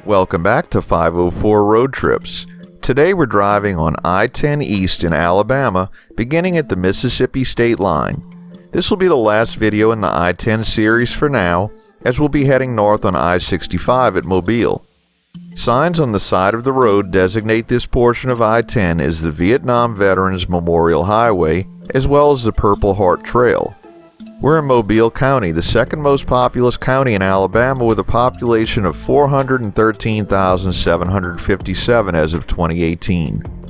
Welcome back to 504 Road Trips. Today we're driving on I-10 East in Alabama, beginning at the Mississippi state line. This will be the last video in the I-10 series for now, as we'll be heading north on I-65 at Mobile. Signs on the side of the road designate this portion of I-10 as the Vietnam Veterans Memorial Highway, as well as the Purple Heart Trail. We're in Mobile County, the second most populous county in Alabama, with a population of 413,757 as of 2018.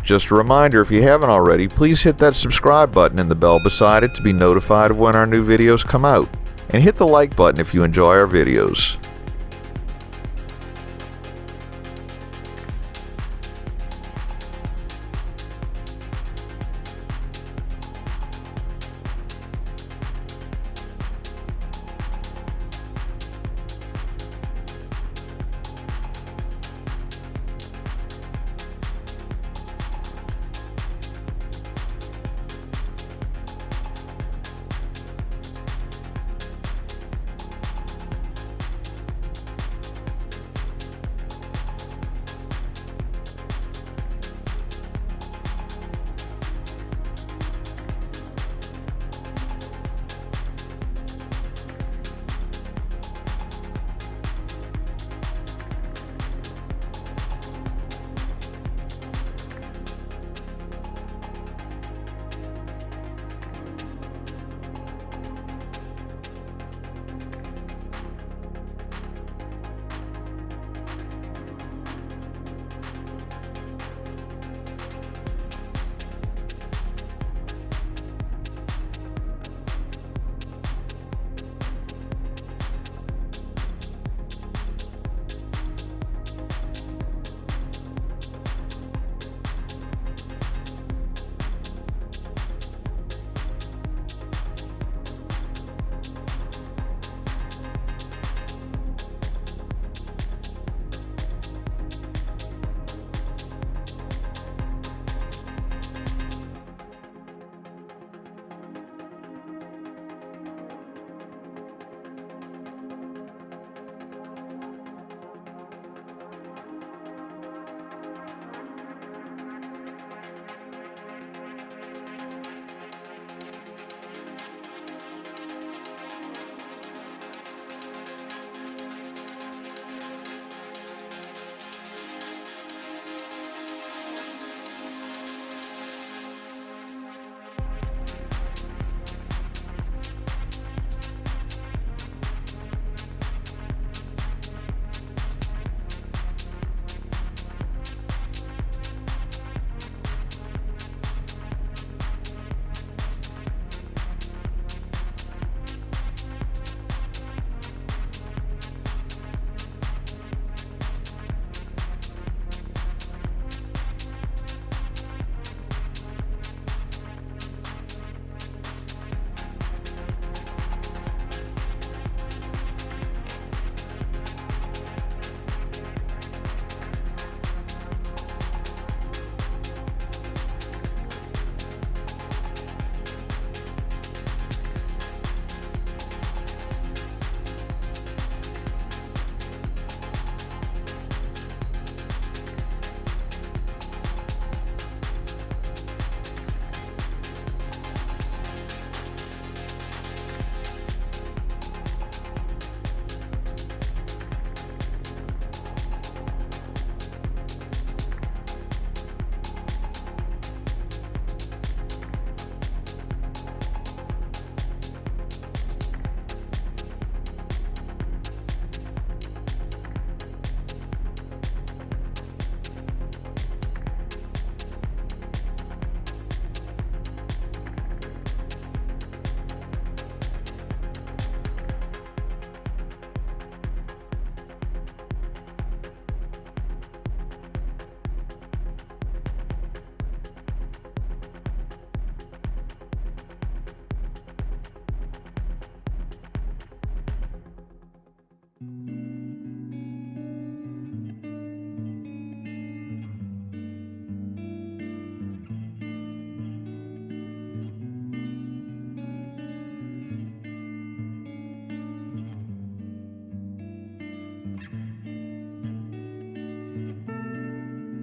Just a reminder, if you haven't already, please hit that subscribe button and the bell beside it to be notified of when our new videos come out. And hit the like button if you enjoy our videos.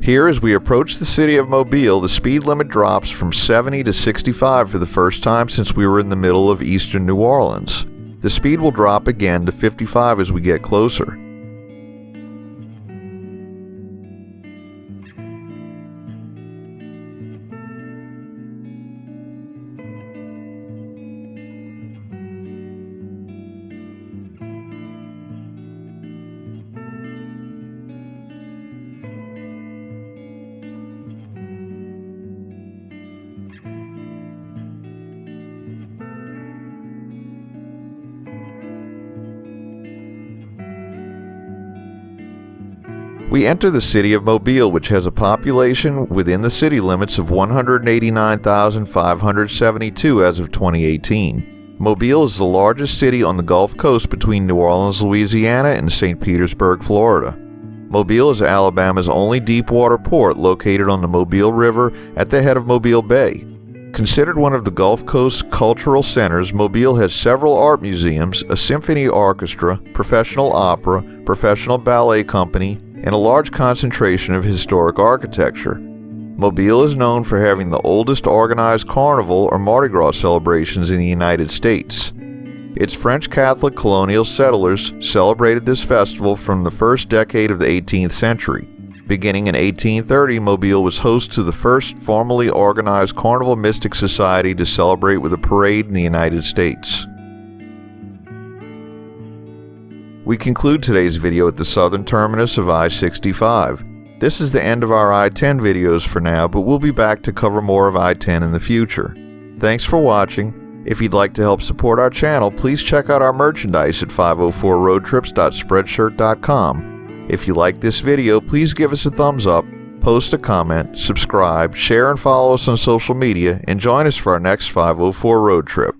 Here, as we approach the city of Mobile, the speed limit drops from 70 to 65 for the first time since we were in the middle of eastern New Orleans. The speed will drop again to 55 as we get closer. We enter the city of Mobile, which has a population within the city limits of 189,572 as of 2018. Mobile is the largest city on the Gulf Coast between New Orleans, Louisiana and St. Petersburg, Florida. Mobile is Alabama's only deep-water port located on the Mobile River at the head of Mobile Bay. Considered one of the Gulf Coast's cultural centers, Mobile has several art museums, a symphony orchestra, professional opera, professional ballet company, and a large concentration of historic architecture. Mobile is known for having the oldest organized carnival or Mardi Gras celebrations in the United States. Its French Catholic colonial settlers celebrated this festival from the first decade of the 18th century. Beginning in 1830, Mobile was host to the first formally organized carnival mystic society to celebrate with a parade in the United States. We conclude today's video at the southern terminus of I-65. This is the end of our I-10 videos for now, but we'll be back to cover more of I-10 in the future. Thanks for watching. If you'd like to help support our channel, please check out our merchandise at 504roadtrips.spreadshirt.com. If you like this video, please give us a thumbs up, post a comment, subscribe, share and follow us on social media, and join us for our next 504 road trip.